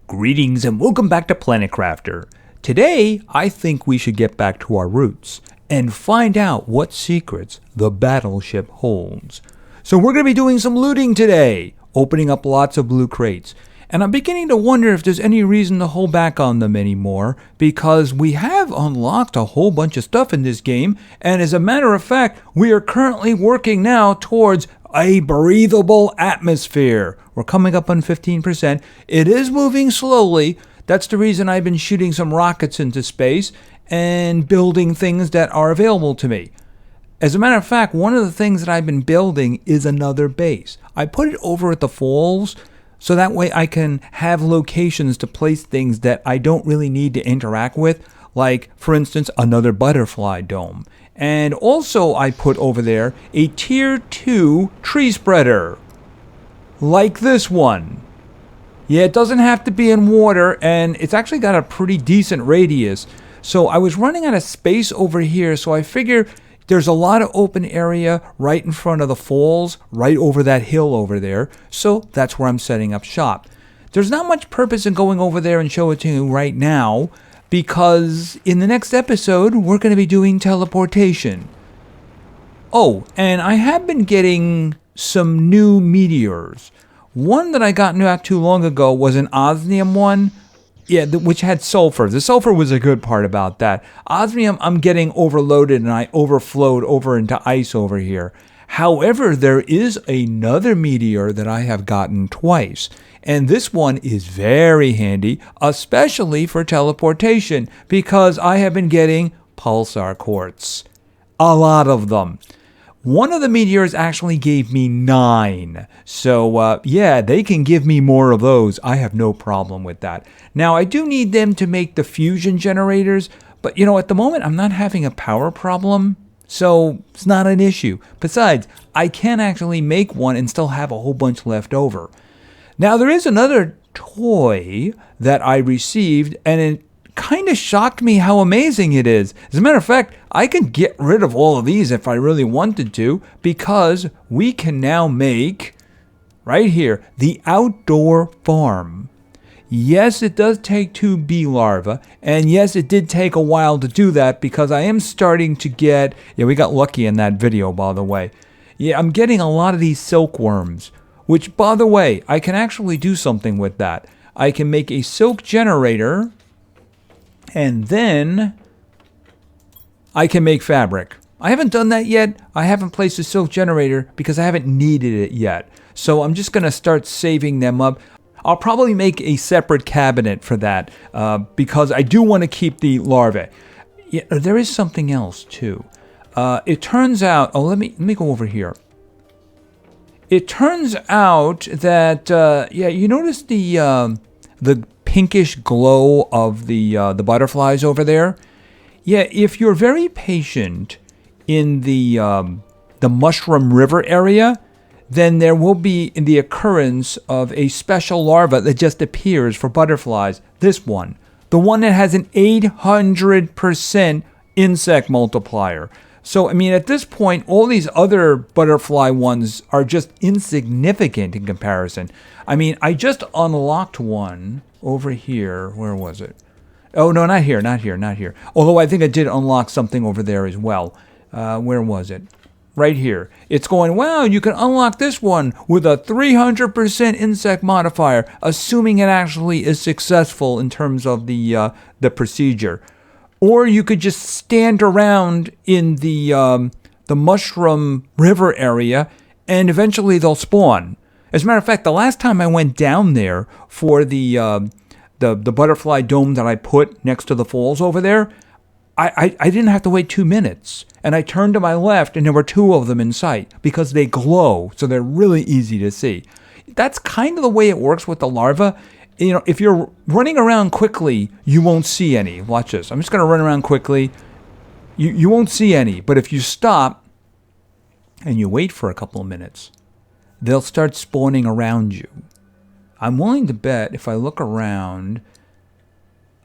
Greetings and welcome back to Planet Crafter. Today, I think we should get back to our roots and find out what secrets the Battleship holds. So we're going to be doing some looting today, opening up lots of blue crates. And I'm beginning to wonder if there's any reason to hold back on them anymore, because we have unlocked a whole bunch of stuff in this game, and as a matter of fact, we are currently working now towards a breathable atmosphere. We're coming up on 15%. It is moving slowly. That's the reason I've been shooting some rockets into space and building things that are available to me. As a matter of fact, one of the things that I've been building is another base. I put it over at the falls, so that way I can have locations to place things that I don't really need to interact with, like, for instance, another butterfly dome. And also I put over there a tier 2 tree spreader, like this one. Yeah, it doesn't have to be in water, and it's actually got a pretty decent radius. So I was running out of space over here, so I figure there's a lot of open area right in front of the falls, right over that hill over there. So that's where I'm setting up shop. There's not much purpose in going over there and show it to you right now, because in the next episode, we're going to be doing teleportation. Oh, and I have been getting some new meteors. One that I got not too long ago was an osmium one, which had sulfur. The sulfur was a good part about that. Osmium, I'm getting overloaded and I overflowed over into ice over here. However, there is another meteor that I have gotten twice. And this one is very handy, especially for teleportation, because I have been getting pulsar quartz. A lot of them. One of the meteors actually gave me 9. So, they can give me more of those. I have no problem with that. Now, I do need them to make the fusion generators, but, at the moment, I'm not having a power problem, so it's not an issue. Besides, I can actually make one and still have a whole bunch left over. Now, there is another toy that I received, and it kind of shocked me how amazing it is. As a matter of fact, I can get rid of all of these if I really wanted to, because we can now make, right here, the outdoor farm. Yes, it does take 2 bee larvae, and yes, it did take a while to do that, because I am starting to get, we got lucky in that video, by the way. Yeah, I'm getting a lot of these silkworms, which, by the way, I can actually do something with that. I can make a silk generator, and then I can make fabric. I haven't done that yet. I haven't placed a silk generator because I haven't needed it yet. So I'm just going to start saving them up. I'll probably make a separate cabinet for that because I do want to keep the larvae. Yeah, there is something else too. It turns out, let me go over here. It turns out that, you notice the pinkish glow of the butterflies over there? Yeah, if you're very patient in the mushroom river area, then there will be the occurrence of a special larva that just appears for butterflies. This one, the one that has an 800% insect multiplier. So, at this point, all these other butterfly ones are just insignificant in comparison. I just unlocked one over here. Where was it? Oh, no, not here. Although I think I did unlock something over there as well. Where was it? Right here. It's going, wow, you can unlock this one with a 300% insect modifier, assuming it actually is successful in terms of the procedure. Or you could just stand around in the mushroom river area, and eventually they'll spawn. As a matter of fact, the last time I went down there for the butterfly dome that I put next to the falls over there, I didn't have to wait 2 minutes. And I turned to my left, and there were 2 of them in sight because they glow, so they're really easy to see. That's kind of the way it works with the larva. If you're running around quickly, you won't see any. Watch this. I'm just going to run around quickly. You won't see any. But if you stop and you wait for a couple of minutes, they'll start spawning around you. I'm willing to bet if I look around,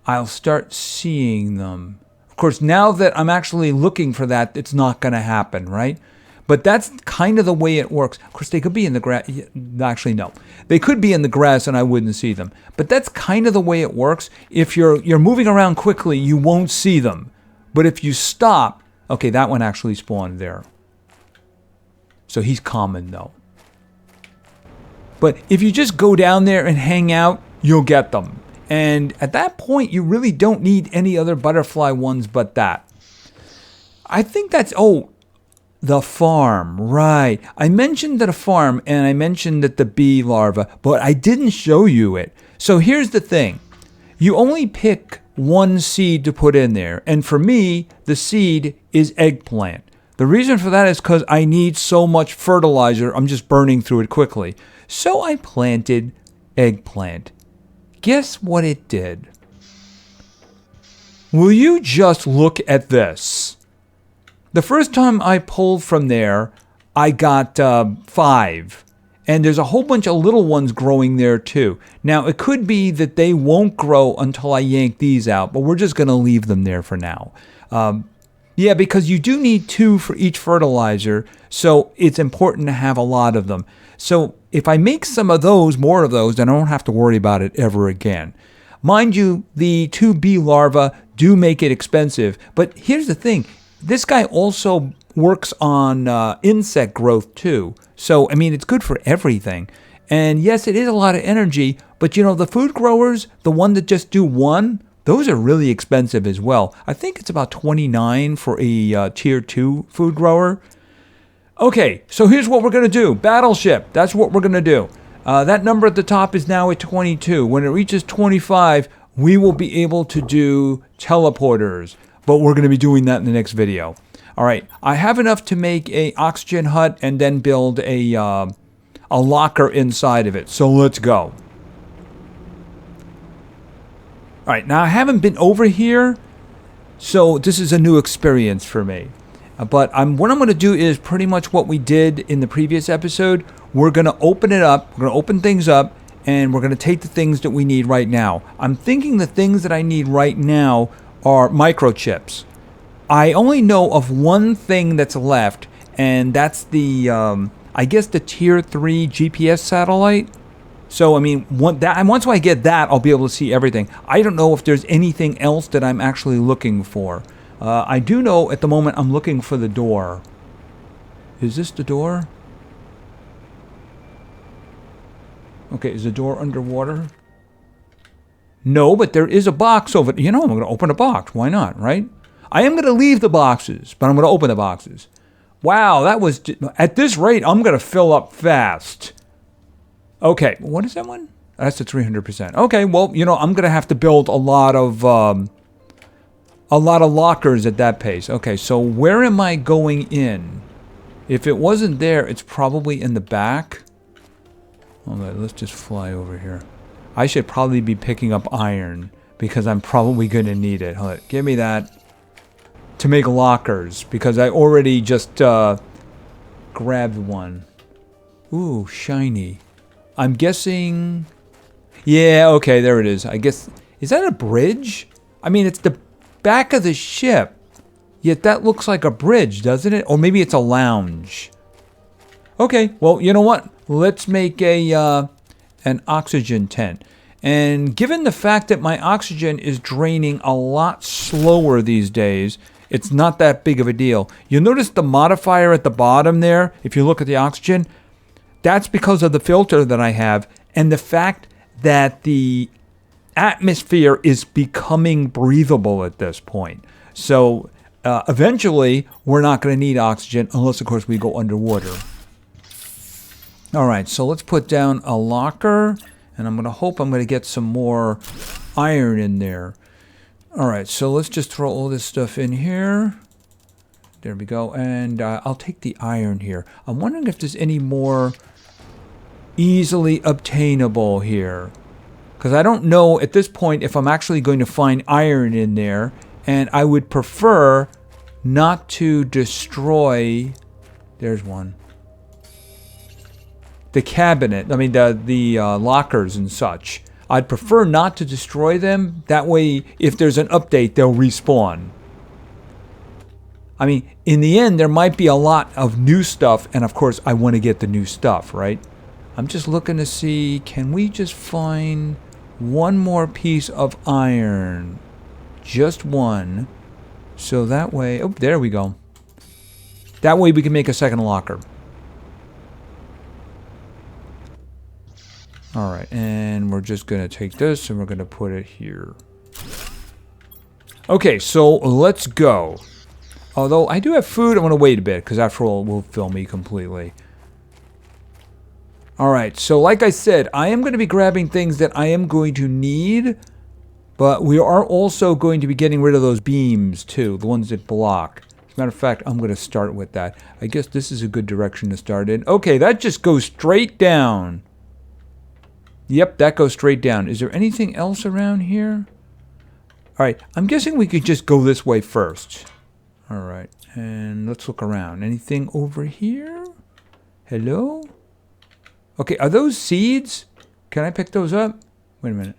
I'll start seeing them. Of course, now that I'm actually looking for that, it's not going to happen, right? But that's kind of the way it works. Of course, they could be in the grass. Actually, no. They could be in the grass and I wouldn't see them. But that's kind of the way it works. If you're moving around quickly, you won't see them. But if you stop, okay, that one actually spawned there. So he's common, though. But if you just go down there and hang out, you'll get them. And at that point, you really don't need any other butterfly ones but that. I think that's... Oh, the farm. Right. I mentioned that a farm, and I mentioned that the bee larva, but I didn't show you it. So here's the thing. You only pick one seed to put in there. And for me, the seed is eggplant. The reason for that is because I need so much fertilizer, I'm just burning through it quickly. So I planted eggplant. Guess what it did? Will you just look at this? The first time I pulled from there, I got 5. And there's a whole bunch of little ones growing there too. Now, it could be that they won't grow until I yank these out, but we're just going to leave them there for now. Yeah, because you do need 2 for each fertilizer, so it's important to have a lot of them. So if I make some of those, more of those, then I don't have to worry about it ever again. Mind you, the 2 bee larvae do make it expensive, but here's the thing. This guy also works on insect growth too. So, I mean, it's good for everything. And yes, it is a lot of energy, but you know, the food growers, the one that just do 1, those are really expensive as well. I think it's about $29 for a tier 2 food grower. Okay, so here's what we're going to do. Battleship, that's what we're going to do. That number at the top is now at 22. When it reaches 25, we will be able to do teleporters. But we're going to be doing that in the next video. All right, I have enough to make a oxygen hut and then build a locker inside of it. So let's go. All right, now I haven't been over here, so this is a new experience for me. But what I'm going to do is pretty much what we did in the previous episode. We're going to open it up. We're going to open things up, and we're going to take the things that we need right now. I'm thinking the things that I need right now are microchips. I only know of one thing that's left, and that's the, I guess the tier 3 GPS satellite. So, I mean, once I get that, I'll be able to see everything. I don't know if there's anything else that I'm actually looking for. I do know at the moment I'm looking for the door. Is this the door? Okay, is the door underwater? No, but there is a box over there. You know, I'm going to open a box. Why not, right? I am going to leave the boxes, but I'm going to open the boxes. Wow, that was... At this rate, I'm going to fill up fast. Okay, what is that one? That's the 300%. Okay, well, you know, I'm going to have to build a lot of lockers at that pace. Okay, so where am I going in? If it wasn't there, it's probably in the back. Okay, let's just fly over here. I should probably be picking up iron because I'm probably going to need it. Hold on, give me that to make lockers because I already just grabbed one. Ooh, shiny. I'm guessing... Yeah, okay, there it is. I guess... Is that a bridge? I mean, it's the back of the ship. Yet that looks like a bridge, doesn't it? Or maybe it's a lounge. Okay, well, you know what? Let's make a an oxygen tent. And given the fact that my oxygen is draining a lot slower these days, it's not that big of a deal. You'll notice the modifier at the bottom there, if you look at the oxygen, that's because of the filter that I have and the fact that the atmosphere is becoming breathable at this point. So eventually, we're not going to need oxygen unless, of course, we go underwater. All right, so let's put down a locker, and I'm going to hope I'm going to get some more iron in there. All right, so let's just throw all this stuff in here. There we go, and I'll take the iron here. I'm wondering if there's any more easily obtainable here. Because I don't know at this point if I'm actually going to find iron in there, and I would prefer not to destroy... There's one. The cabinet, I mean the lockers and such. I'd prefer not to destroy them. That way, if there's an update, they'll respawn. I mean, in the end, there might be a lot of new stuff, and of course, I want to get the new stuff, right? I'm just looking to see, can we just find one more piece of iron? Just one. So that way, oh, there we go. That way we can make a second locker. All right, and we're just going to take this and we're going to put it here. Okay, so let's go. Although I do have food, I'm going to wait a bit because after all, it will fill me completely. All right, so like I said, I am going to be grabbing things that I am going to need, but we are also going to be getting rid of those beams too, the ones that block. As a matter of fact, I'm going to start with that. I guess this is a good direction to start in. Okay, that just goes straight down. Yep, that goes straight down. Is there anything else around here? All right, I'm guessing we could just go this way first. All right, and let's look around. Anything over here? Hello? Okay, are those seeds? Can I pick those up? Wait a minute.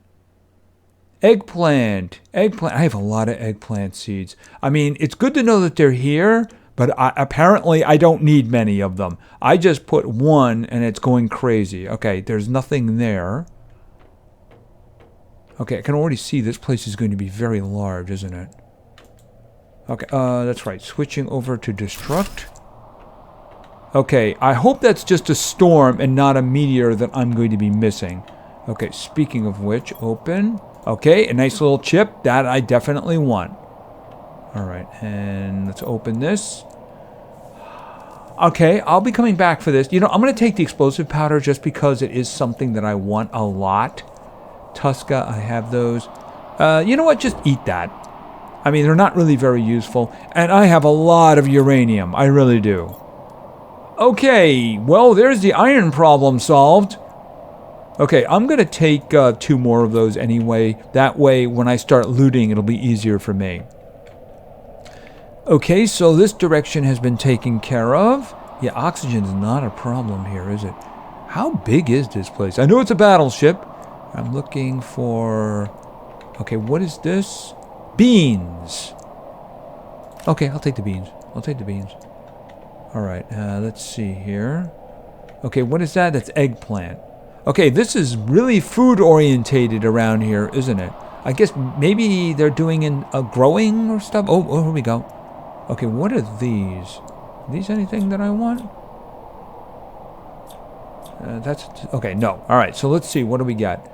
Eggplant. Eggplant. I have a lot of eggplant seeds. I mean, it's good to know that they're here, but apparently I don't need many of them. I just put one and it's going crazy. Okay, there's nothing there. Okay, I can already see this place is going to be very large, isn't it? Okay, that's right. Switching over to destruct. Okay, I hope that's just a storm and not a meteor that I'm going to be missing. Okay, speaking of which, open. Okay, a nice little chip. That I definitely want. All right, and let's open this. Okay, I'll be coming back for this. You know, I'm going to take the explosive powder just because it is something that I want a lot. Tusca, I have those. You know what? Just eat that. I mean, they're not really very useful. And I have a lot of uranium. I really do. Okay, well, there's the iron problem solved. Okay, I'm going to take 2 more of those anyway. That way, when I start looting, it'll be easier for me. Okay, so this direction has been taken care of. Yeah, oxygen's not a problem here, is it? How big is this place? I know it's a battleship. I'm looking for... Okay, what is this? Beans. Okay, I'll take the beans. I'll take the beans. All right, let's see here. Okay, what is that? That's eggplant. Okay, this is really food-orientated around here, isn't it? I guess maybe they're doing in growing or stuff. Oh, here we go. Okay, what are these? Are these anything that I want? That's... Okay, no. All right, so let's see. What do we got?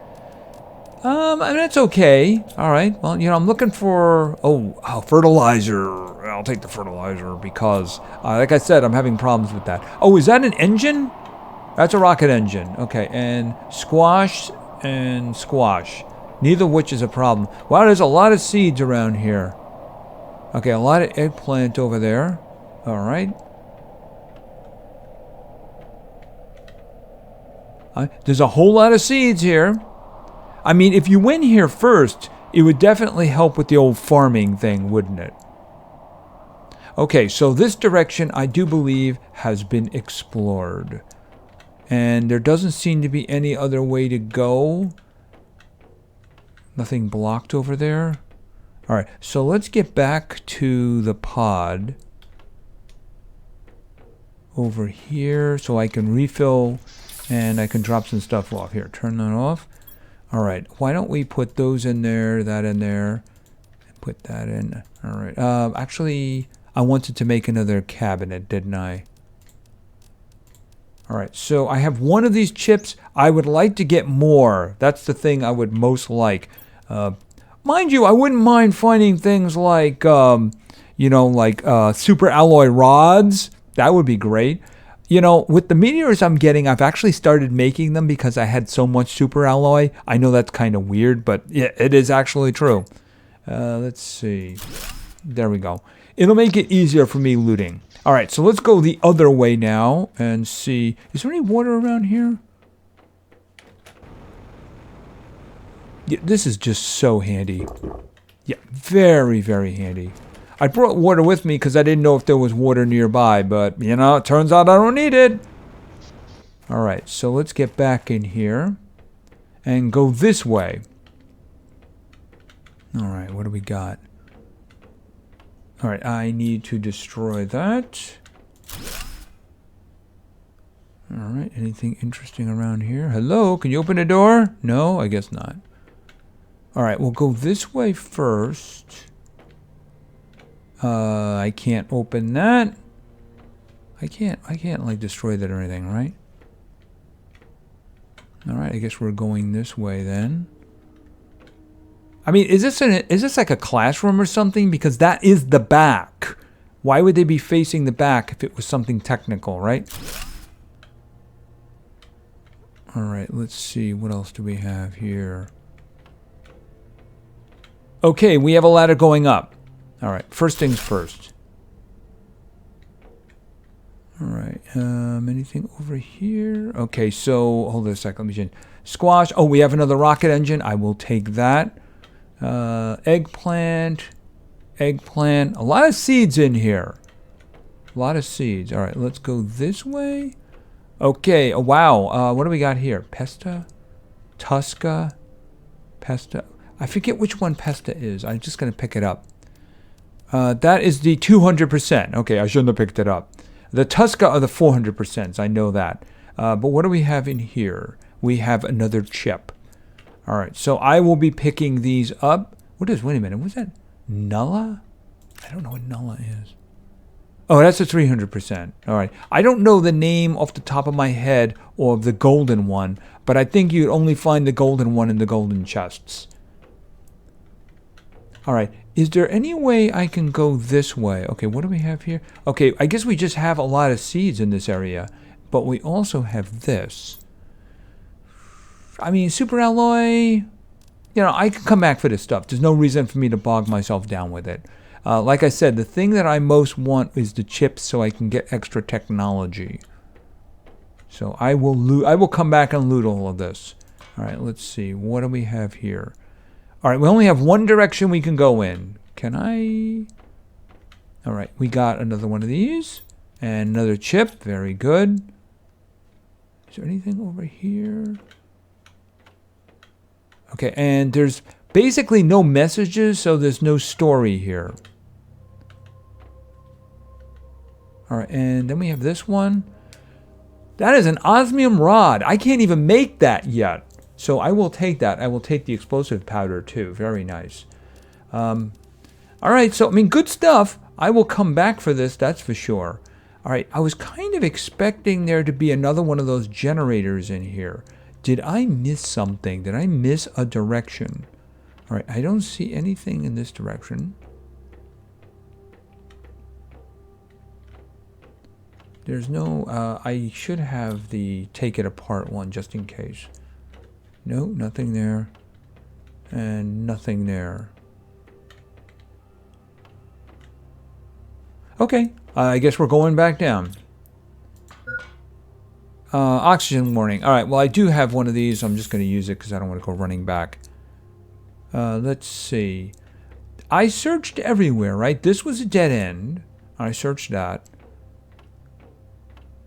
I mean, that's okay. All right. Well, you know, I'm looking for... Oh, fertilizer. I'll take the fertilizer because, like I said, I'm having problems with that. Oh, is that an engine? That's a rocket engine. Okay, and squash and squash. Neither of which is a problem. Wow, there's a lot of seeds around here. Okay, a lot of eggplant over there. All right. There's a whole lot of seeds here. I mean, if you went here first, it would definitely help with the old farming thing, wouldn't it? Okay, so this direction, I do believe, has been explored. And there doesn't seem to be any other way to go. Nothing blocked over there. All right, so let's get back to the pod. Over here, so I can refill and I can drop some stuff off. Here, turn that off. All right, why don't we put those in there, that in there, and put that in. All right, actually, I wanted to make another cabinet, didn't I? All right, so I have one of these chips. I would like to get more. That's the thing I would most like. Mind you, I wouldn't mind finding things like, you know, like super alloy rods. That would be great. You know, with the meteors I'm getting, I've actually started making them because I had so much super alloy. I know that's kind of weird, but yeah, it is actually true. Let's see. There we go. It'll make it easier for me looting. All right, so let's go the other way now and see. Is there any water around here? Yeah, this is just so handy. Yeah, very, very handy. I brought water with me because I didn't know if there was water nearby, but, you know, it turns out I don't need it. All right, so let's get back in here and go this way. All right, what do we got? All right, I need to destroy that. All right, anything interesting around here? Hello, can you open the door? No, I guess not. All right, we'll go this way first. I can't open that. I can't like destroy that or anything, right? All right, I guess we're going this way then. I mean, is this like a classroom or something? Because that is the back. Why would they be facing the back if it was something technical, right? All right, let's see. What else do we have here? Okay, we have a ladder going up. All right, first things first. All right, anything over here? Okay, so hold on a second. Let me just squash. Oh, we have another rocket engine. I will take that. Eggplant. A lot of seeds in here. A lot of seeds. All right, let's go this way. Okay, oh, wow. What do we got here? Pesta? Tusca? Pesta? I forget which one Pesta is. I'm just going to pick it up. That is the 200%. Okay, I shouldn't have picked it up. The Tusca are the 400%. I know that. But what do we have in here? We have another chip. All right, so I will be picking these up. Wait a minute, what's that? Nulla? I don't know what Nulla is. Oh, that's a 300%. All right. I don't know the name off the top of my head or the golden one, but I think you'd only find the golden one in the golden chests. All right. Is there any way I can go this way? Okay, what do we have here? Okay, I guess we just have a lot of seeds in this area, but we also have this. I mean, super alloy, you know, I can come back for this stuff. There's no reason for me to bog myself down with it. Like I said, the thing that I most want is the chips so I can get extra technology. So I will come back and loot all of this. All right, let's see. What do we have here? All right, we only have one direction we can go in. Can I? All right, we got another one of these. And another chip. Very good. Is there anything over here? Okay, and there's basically no messages, so there's no story here. All right, and then we have this one. That is an osmium rod. I can't even make that yet. So I will take that. I will take the explosive powder too. Very nice. All right, so I mean, good stuff. I will come back for this, that's for sure. All right, I was kind of expecting there to be another one of those generators in here. Did I miss something? Did I miss a direction? All right, I don't see anything in this direction. There's no, I should have the take it apart one just in case. No, nothing there. And nothing there. Okay, I guess we're going back down. Oxygen warning. All right, well, I do have one of these. So I'm just going to use it because I don't want to go running back. Let's see. I searched everywhere, right? This was a dead end. I searched that.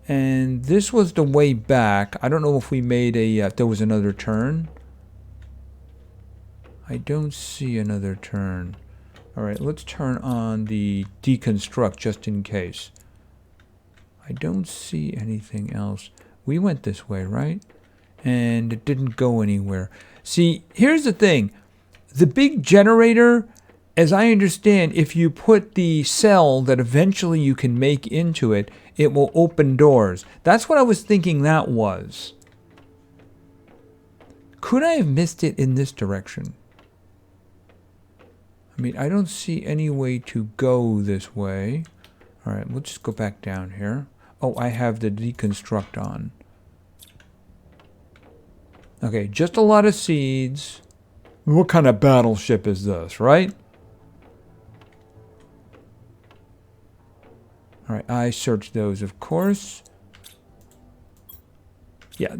And this was the way back. I don't know if we made a, if there was another turn. I don't see another turn. All right, let's turn on the deconstruct just in case. I don't see anything else. We went this way, right? And it didn't go anywhere. See, here's the thing. The big generator, as I understand, if you put the cell that eventually you can make into it, it will open doors. That's what I was thinking that was. Could I have missed it in this direction? I mean, I don't see any way to go this way. All right, we'll just go back down here. Oh, I have the deconstruct on. Okay, just a lot of seeds. What kind of battleship is this, right? All right, I searched those, of course. Yeah,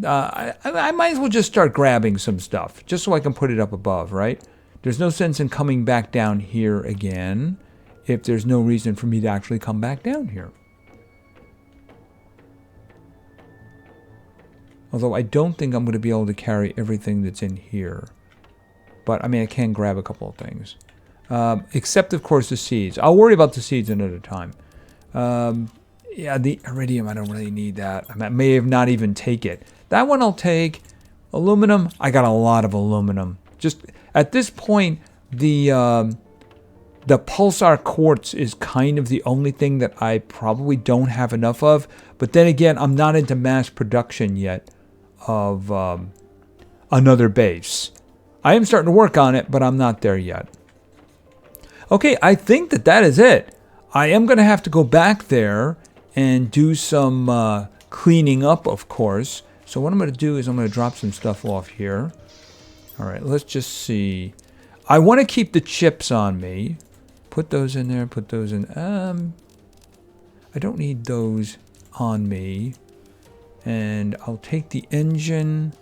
I might as well just start grabbing some stuff, just so I can put it up above, right? There's no sense in coming back down here again if there's no reason for me to actually come back down here. Although I don't think I'm going to be able to carry everything that's in here. But, I mean, I can grab a couple of things. Except, of course, the seeds. I'll worry about the seeds another time. Yeah, the iridium, I don't really need that. I may have not even take it. That one I'll take. Aluminum, I got a lot of aluminum. Just at this point, the pulsar quartz is kind of the only thing that I probably don't have enough of. But then again, I'm not into mass production yet of another base. I am starting to work on it, but I'm not there yet. Okay, I think that is it. I am going to have to go back there and do some cleaning up, of course. So what I'm going to do is I'm going to drop some stuff off here. All right, let's just see. I want to keep the chips on me. Put those in there, put those in. I don't need those on me. And I'll take the engine,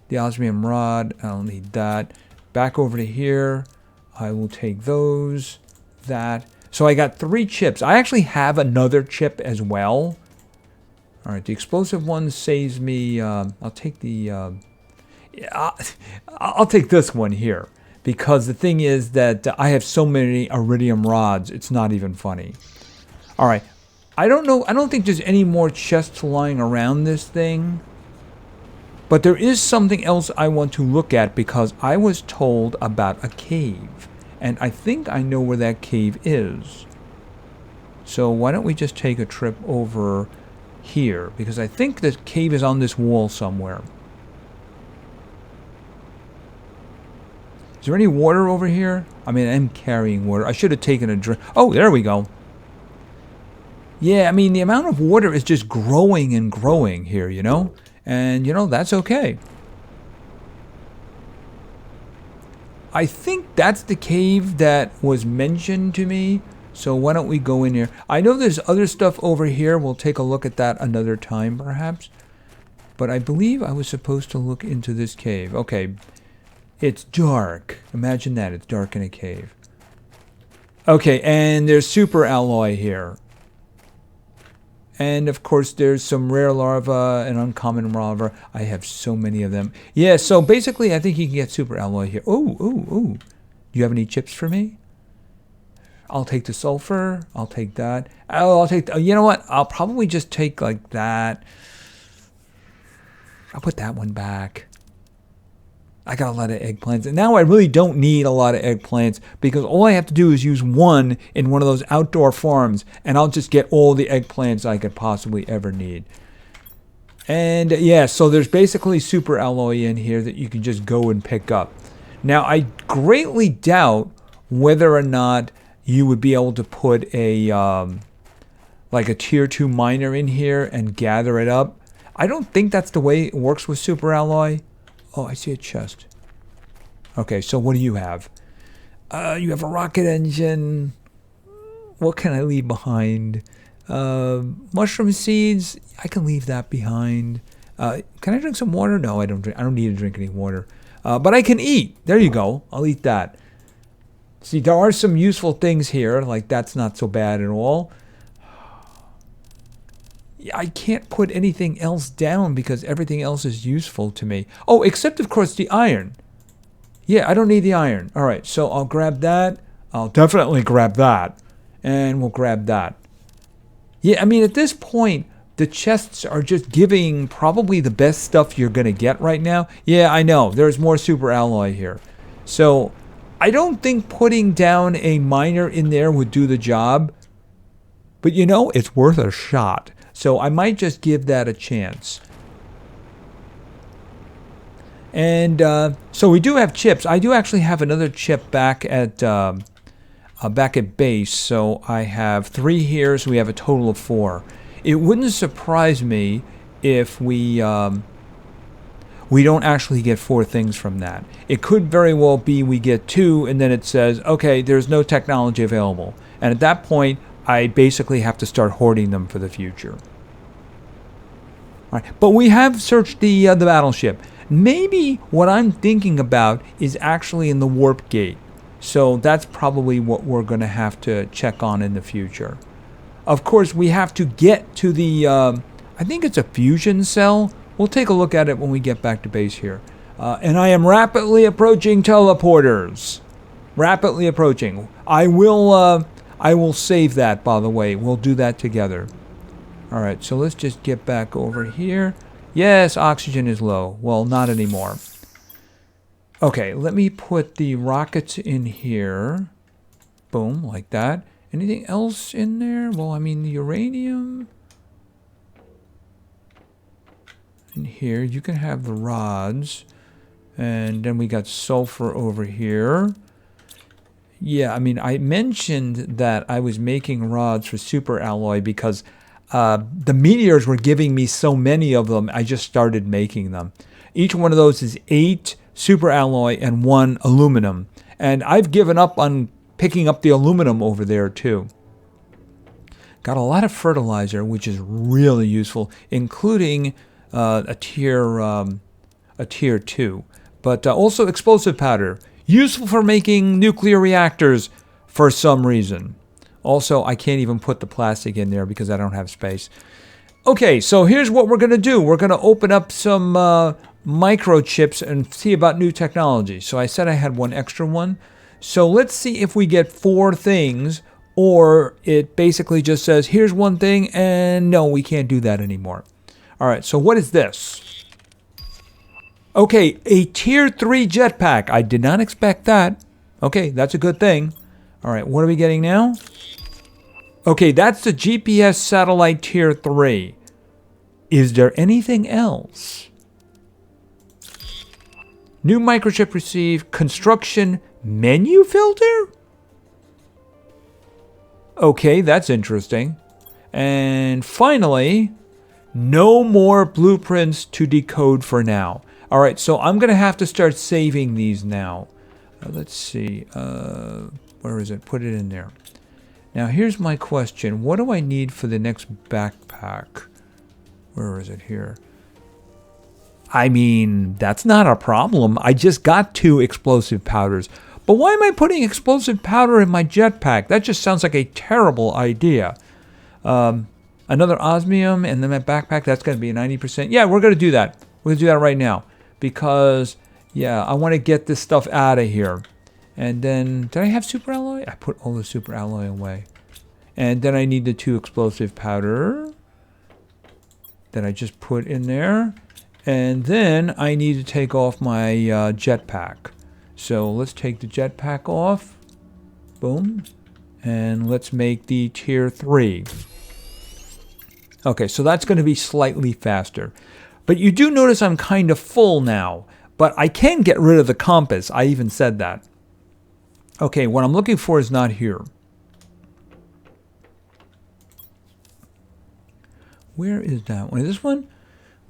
the osmium rod. I don't need that. Back over to here. I will take those, that. So I got 3 chips. I actually have another chip as well. All right, the explosive one saves me. I'll take the. I'll take this one here because the thing is that I have so many iridium rods. It's not even funny. All right, I don't know. I don't think there's any more chests lying around this thing. But there is something else I want to look at because I was told about a cave. And I think I know where that cave is. So why don't we just take a trip over here? Because I think the cave is on this wall somewhere. Is there any water over here? I mean, I'm carrying water. I should have taken a drink. Oh, there we go. Yeah, I mean, the amount of water is just growing and growing here, you know? And, you know, that's okay. I think that's the cave that was mentioned to me. So why don't we go in here? I know there's other stuff over here. We'll take a look at that another time, perhaps. But I believe I was supposed to look into this cave. Okay. It's dark. Imagine that. It's dark in a cave. Okay, and there's super alloy here. And, of course, there's some rare larva and uncommon larva. I have so many of them. Yeah, so basically, I think you can get super alloy here. Ooh. Do you have any chips for me? I'll take the sulfur. I'll take that. Oh, I'll take... you know what? I'll probably just take, like, that. I'll put that one back. I got a lot of eggplants. And now I really don't need a lot of eggplants because all I have to do is use one in one of those outdoor farms and I'll just get all the eggplants I could possibly ever need. And yeah, so there's basically super alloy in here that you can just go and pick up. Now, I greatly doubt whether or not you would be able to put a like a tier 2 miner in here and gather it up. I don't think that's the way it works with super alloy. Oh, I see a chest. Okay, so what do you have? You have a rocket engine. What can I leave behind? Mushroom seeds. I can leave that behind. Can I drink some water? No, I don't need to drink any water. But I can eat. There you go. I'll eat that. See, there are some useful things here. Like, that's not so bad at all. I can't put anything else down because everything else is useful to me. Oh, except, of course, the iron. Yeah, I don't need the iron. All right, so I'll grab that. I'll definitely grab that. And we'll grab that. Yeah, I mean, at this point, the chests are just giving probably the best stuff you're going to get right now. Yeah, I know. There's more super alloy here. So I don't think putting down a miner in there would do the job. But, you know, it's worth a shot. So I might just give that a chance. And so we do have chips. I do actually have another chip back at base. So I have 3 here. So we have a total of 4. It wouldn't surprise me if we don't actually get 4 things from that. It could very well be we get 2 and then it says, okay, there's no technology available. And at that point, I basically have to start hoarding them for the future. All right, but we have searched the battleship. Maybe what I'm thinking about is actually in the warp gate. So that's probably what we're going to have to check on in the future. Of course, we have to get to the, I think it's a fusion cell. We'll take a look at it when we get back to base here. And I am rapidly approaching teleporters. Rapidly approaching. I will save that, by the way. We'll do that together. Alright, so let's just get back over here. Yes, oxygen is low. Well, not anymore. Okay, let me put the rockets in here. Boom, like that. Anything else in there? Well, I mean, the uranium. In here, you can have the rods. And then we got sulfur over here. Yeah, I mean, I mentioned that I was making rods for super alloy because the meteors were giving me so many of them, I just started making them. Each one of those is 8 super alloy and 1 aluminum. And I've given up on picking up the aluminum over there too. Got a lot of fertilizer, which is really useful, including a tier 2. But also explosive powder, useful for making nuclear reactors for some reason. Also, I can't even put the plastic in there because I don't have space. Okay, so here's what we're going to do. We're going to open up some microchips and see about new technology. So I said I had one extra one. So let's see if we get 4 things, or it basically just says, here's one thing, and no, we can't do that anymore. All right, so what is this? Okay, a tier 3 jetpack. I did not expect that. Okay, that's a good thing. All right, what are we getting now? Okay, that's the GPS satellite tier 3. Is there anything else? New microchip received. Construction menu filter? Okay, that's interesting. And finally, no more blueprints to decode for now. All right, so I'm going to have to start saving these now. Let's see. Where is it? Put it in there. Now, here's my question. What do I need for the next backpack? Where is it here? I mean, that's not a problem. I just got 2 explosive powders. But why am I putting explosive powder in my jetpack? That just sounds like a terrible idea. Another osmium and then my backpack, that's going to be a 90%. Yeah, we're going to do that. We're going to do that right now. Because, yeah, I want to get this stuff out of here. And then, did I have super alloy? I put all the super alloy away. And then I need the 2 explosive powder that I just put in there. And then I need to take off my jetpack. So let's take the jetpack off. Boom. And let's make the tier 3. Okay, so that's going to be slightly faster. But you do notice I'm kind of full now. But I can get rid of the compass. I even said that. Okay, what I'm looking for is not here. Where is that one? Is this one?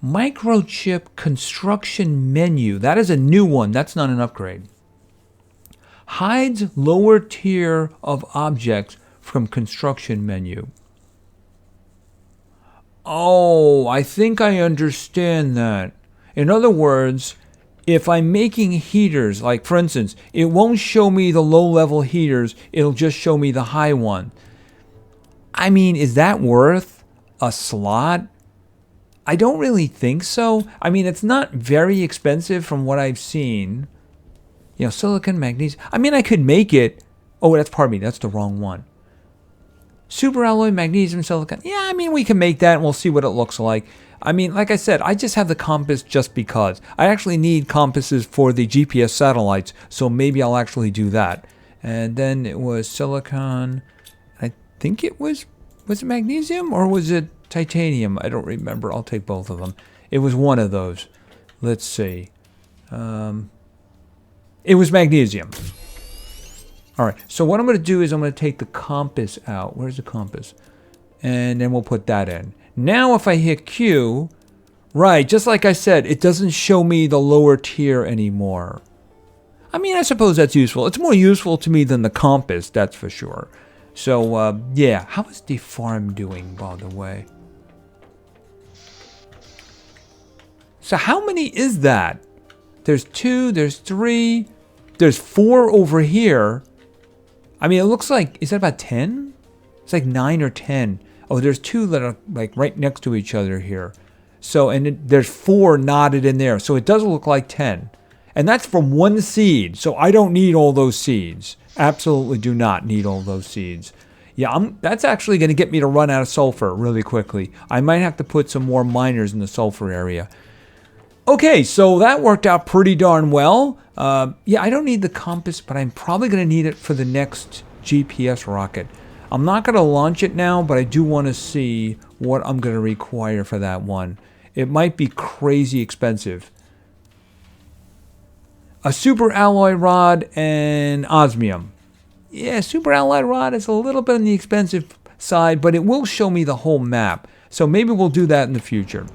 Microchip construction menu. That is a new one. That's not an upgrade. Hides lower tier of objects from construction menu. Oh, I think I understand that. In other words, if I'm making heaters, like for instance, it won't show me the low-level heaters, it'll just show me the high one. I mean, is that worth a slot? I don't really think so. I mean, it's not very expensive from what I've seen. You know, silicon, magnesium. I mean, I could make it. Oh, pardon me, that's the wrong one. Super alloy, magnesium, silicon. Yeah, I mean, we can make that and we'll see what it looks like. I mean, like I said, I just have the compass just because. I actually need compasses for the GPS satellites, so maybe I'll actually do that. And then it was silicon. I think it was it magnesium or was it titanium? I don't remember. I'll take both of them. It was one of those. Let's see. It was magnesium. All right, so what I'm going to do is I'm going to take the compass out. Where's the compass? And then we'll put that in. Now if I hit Q, right, just like I said, it doesn't show me the lower tier anymore. I mean, I suppose that's useful. It's more useful to me than the compass, that's for sure. So, yeah. How is the farm doing, by the way? So how many is that? There's 2, there's 3, there's 4 over here. I mean, it looks like, is that about 10? It's like 9 or 10. Oh, there's 2 that are like right next to each other here. So, and there's 4 knotted in there. So it does look like 10. And that's from one seed. So I don't need all those seeds. Absolutely do not need all those seeds. Yeah, that's actually going to get me to run out of sulfur really quickly. I might have to put some more miners in the sulfur area. Okay, so that worked out pretty darn well. Yeah, I don't need the compass, but I'm probably going to need it for the next GPS rocket. I'm not going to launch it now, but I do want to see what I'm going to require for that one. It might be crazy expensive. A super alloy rod and osmium. Yeah, super alloy rod is a little bit on the expensive side, but it will show me the whole map. So maybe we'll do that in the future.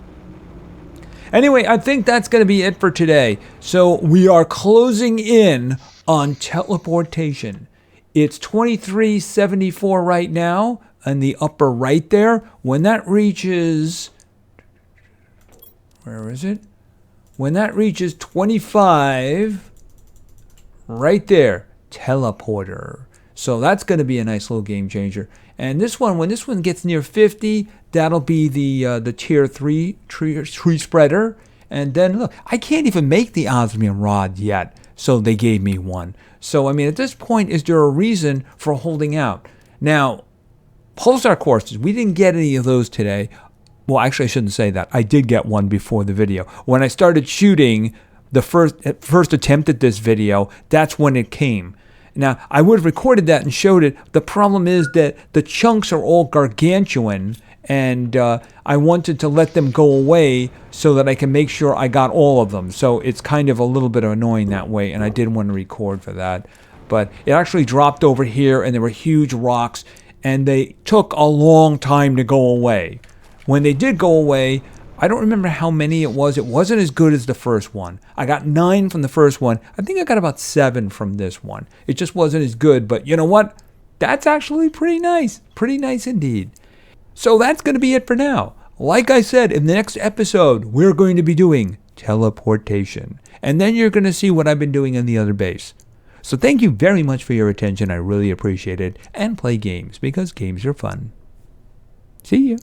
Anyway, I think that's going to be it for today. So we are closing in on teleportation. It's 2374 right now in the upper right there. When that reaches... Where is it? When that reaches 25, right there, teleporter. So that's going to be a nice little game changer. And this one, when this one gets near 50, that'll be the tier 3 tree spreader. And then look, I can't even make the osmium rod yet, so they gave me one. So I mean, at this point, is there a reason for holding out? Now, pulsar courses, we didn't get any of those today. Well, actually, I shouldn't say that. I did get one before the video. When I started shooting the first attempt at this video, that's when it came. Now, I would have recorded that and showed it. The problem is that the chunks are all gargantuan, and I wanted to let them go away so that I can make sure I got all of them. So it's kind of a little bit annoying that way, and I didn't want to record for that. But it actually dropped over here, and there were huge rocks, and they took a long time to go away. When they did go away, I don't remember how many it was. It wasn't as good as the first one. I got 9 from the first one. I think I got about 7 from this one. It just wasn't as good, but you know what? That's actually pretty nice. Pretty nice indeed. So that's going to be it for now. Like I said, in the next episode, we're going to be doing teleportation. And then you're going to see what I've been doing in the other base. So thank you very much for your attention. I really appreciate it. And play games, because games are fun. See ya.